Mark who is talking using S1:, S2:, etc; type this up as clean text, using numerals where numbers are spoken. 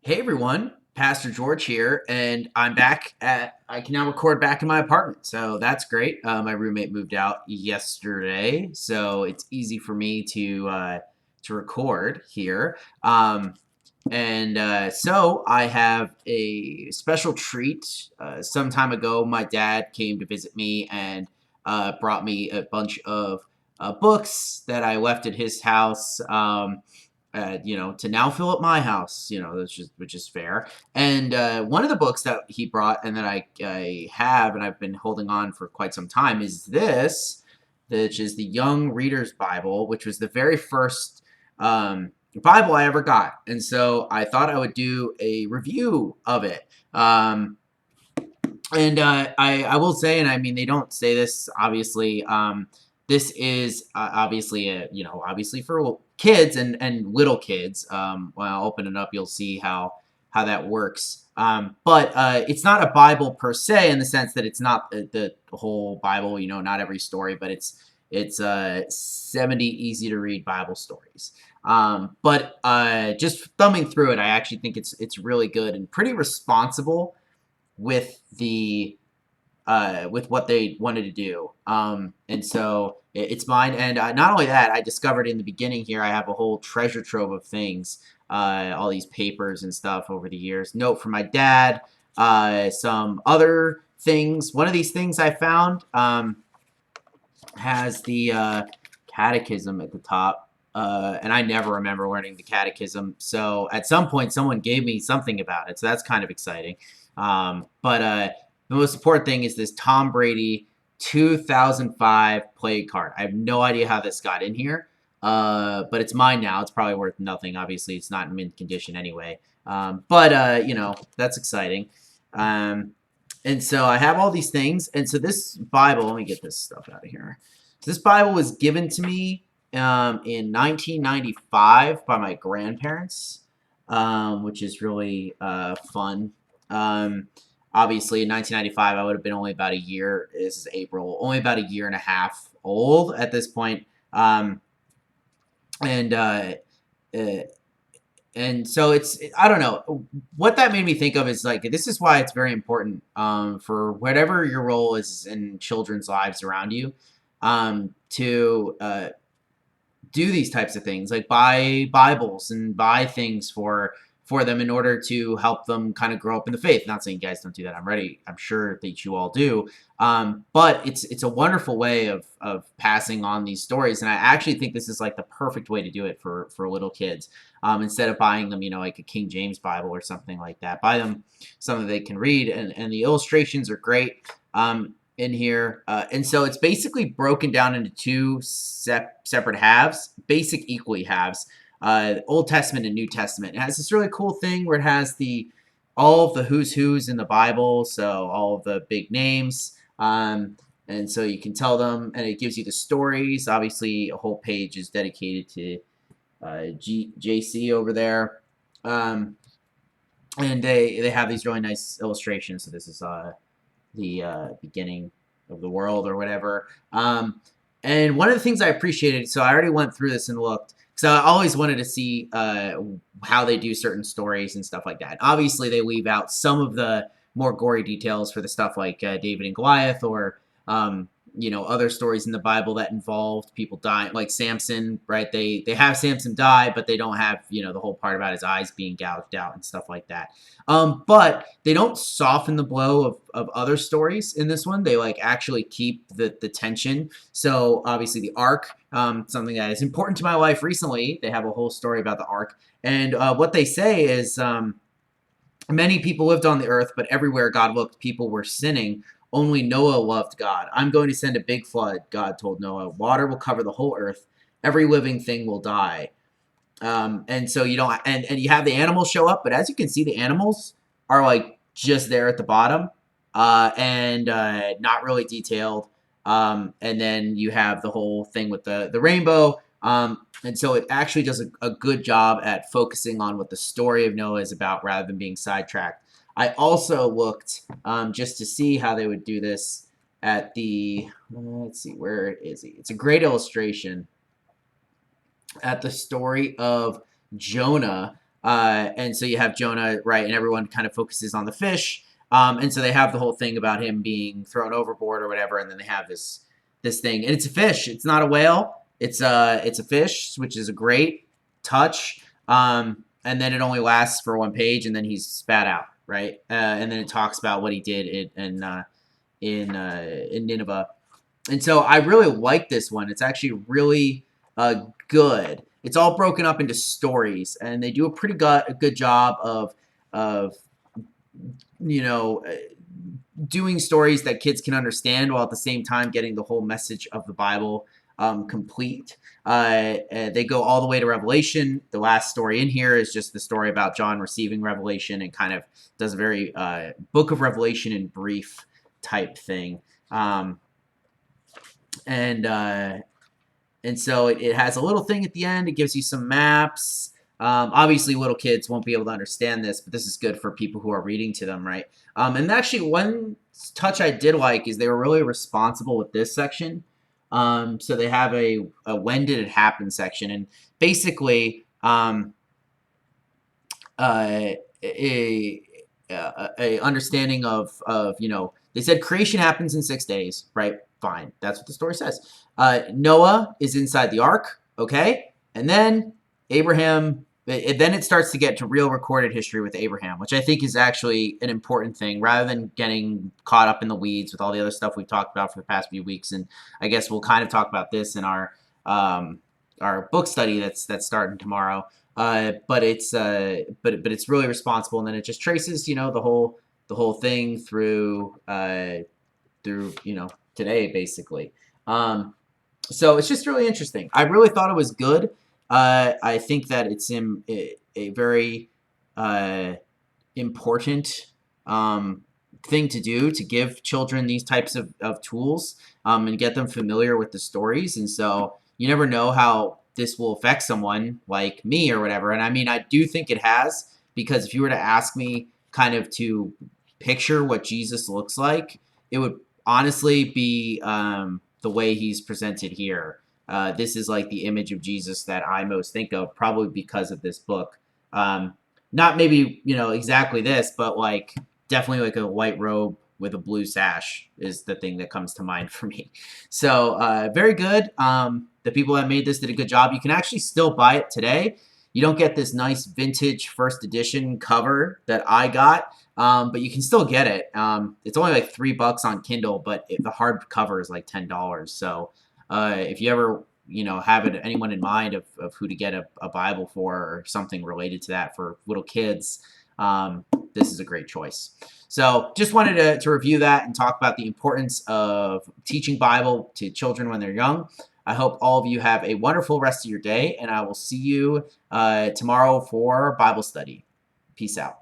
S1: Hey everyone, Pastor George here, and I can now record back in my apartment, so that's great. My roommate moved out yesterday, so it's easy for me to record here. So I have a special treat. Some time ago, my dad came to visit me and brought me a bunch of books that I left at his house. To now fill up my house, which is fair. And one of the books that he brought and that I have and I've been holding on for quite some time is this, which is the Young Reader's Bible, which was the very first Bible I ever got. And so I thought I would do a review of it. I will say, and I mean, they don't say this obviously. This is obviously obviously for kids and little kids. When I'll open it up, you'll see how that works. But it's not a Bible per se in the sense that it's not the whole Bible. Not every story, but it's 70 easy to read Bible stories. But just thumbing through it, I actually think it's really good and pretty responsible with with what they wanted to do. And so it's mine. And not only that, I discovered in the beginning here, I have a whole treasure trove of things, all these papers and stuff over the years. Note from my dad, some other things. One of these things I found has the catechism at the top. And I never remember learning the catechism. So at some point, someone gave me something about it. So that's kind of exciting. But the most important thing is this Tom Brady 2005 play card. I have no idea how this got in here, but it's mine now. It's probably worth nothing. Obviously, it's not in mint condition anyway. That's exciting. And so I have all these things. And so this Bible, let me get this stuff out of here. So this Bible was given to me in 1995 by my grandparents, which is really fun. Obviously, in 1995, I would have been only about a year. This is April, only about a year and a half old at this point. And uh, uh, and so I don't know what that made me think of is like this is why it's very important for whatever your role is in children's lives around you to do these types of things, like buy Bibles and buy things for them in order to help them kind of grow up in the faith. Not saying you guys don't do that. I'm sure that you all do. But it's a wonderful way of passing on these stories. And I actually think this is like the perfect way to do it for little kids. Instead of buying them, like a King James Bible or something like that, buy them something they can read. And the illustrations are great. In here. And so it's basically broken down into two separate halves, basic equally halves, Old Testament and New Testament. It has this really cool thing where it has all of the who's in the Bible, so all of the big names. And so you can tell them, and it gives you the stories. Obviously, a whole page is dedicated to JC over there. And they have these really nice illustrations. So this is the beginning of the world or whatever. And one of the things I appreciated, so I already went through this and looked, so I always wanted to see how they do certain stories and stuff like that. Obviously, they leave out some of the more gory details for the stuff like David and Goliath or other stories in the Bible that involved people dying, like Samson, right? They have Samson die, but they don't have the whole part about his eyes being gouged out and stuff like that. But they don't soften the blow of other stories in this one. They like actually keep the tension. So obviously the Ark, something that is important to my life recently. They have a whole story about the Ark, and what they say is many people lived on the earth, but everywhere God looked, people were sinning. Only Noah loved God. I'm going to send a big flood, God told Noah. Water will cover the whole earth. Every living thing will die. And so you don't, and you have the animals show up, but as you can see, the animals are like just there at the bottom, and not really detailed. And then you have the whole thing with the rainbow. And so it actually does a good job at focusing on what the story of Noah is about rather than being sidetracked. I also looked just to see how they would do this at let's see, where is he? It's a great illustration at the story of Jonah. And so you have Jonah, right, and everyone kind of focuses on the fish. And so they have the whole thing about him being thrown overboard or whatever, and then they have this thing, and it's a fish. It's not a whale. It's a fish, which is a great touch. And then it only lasts for one page, and then he's spat out, right? And then it talks about what he did in Nineveh. And so I really like this one. It's actually really good. It's all broken up into stories, and they do a pretty good job of you know doing stories that kids can understand while at the same time getting the whole message of the Bible complete. They go all the way to Revelation. The last story in here is just the story about John receiving Revelation, and kind of does a very book of Revelation in brief type thing. And so it has a little thing at the end. It gives you some maps. Obviously, little kids won't be able to understand this, but this is good for people who are reading to them, right? And actually, one touch I did like is they were really responsible with this section. So they have a when did it happen section, and basically a understanding of they said creation happens in 6 days, right? Fine, that's what the story says. Noah is inside the ark, okay, and then Abraham. Then it starts to get to real recorded history with Abraham, which I think is actually an important thing, rather than getting caught up in the weeds with all the other stuff we've talked about for the past few weeks. And I guess we'll kind of talk about this in our book study that's starting tomorrow. But it's really responsible, and then it just traces the whole thing through today basically. So it's just really interesting. I really thought it was good. I think that it's a very important thing to do, to give children these types of tools and get them familiar with the stories. And so you never know how this will affect someone like me or whatever. And I mean, I do think it has, because if you were to ask me kind of to picture what Jesus looks like, it would honestly be the way he's presented here. This is like the image of Jesus that I most think of, probably because of this book. Not maybe, exactly this, but like definitely like a white robe with a blue sash is the thing that comes to mind for me. So very good. The people that made this did a good job. You can actually still buy it today. You don't get this nice vintage first edition cover that I got, but you can still get it. It's only like $3 on Kindle, but the hard cover is like $10. So if you ever have anyone in mind of who to get a Bible for, or something related to that for little kids, this is a great choice. So just wanted to review that and talk about the importance of teaching Bible to children when they're young. I hope all of you have a wonderful rest of your day, and I will see you tomorrow for Bible study. Peace out.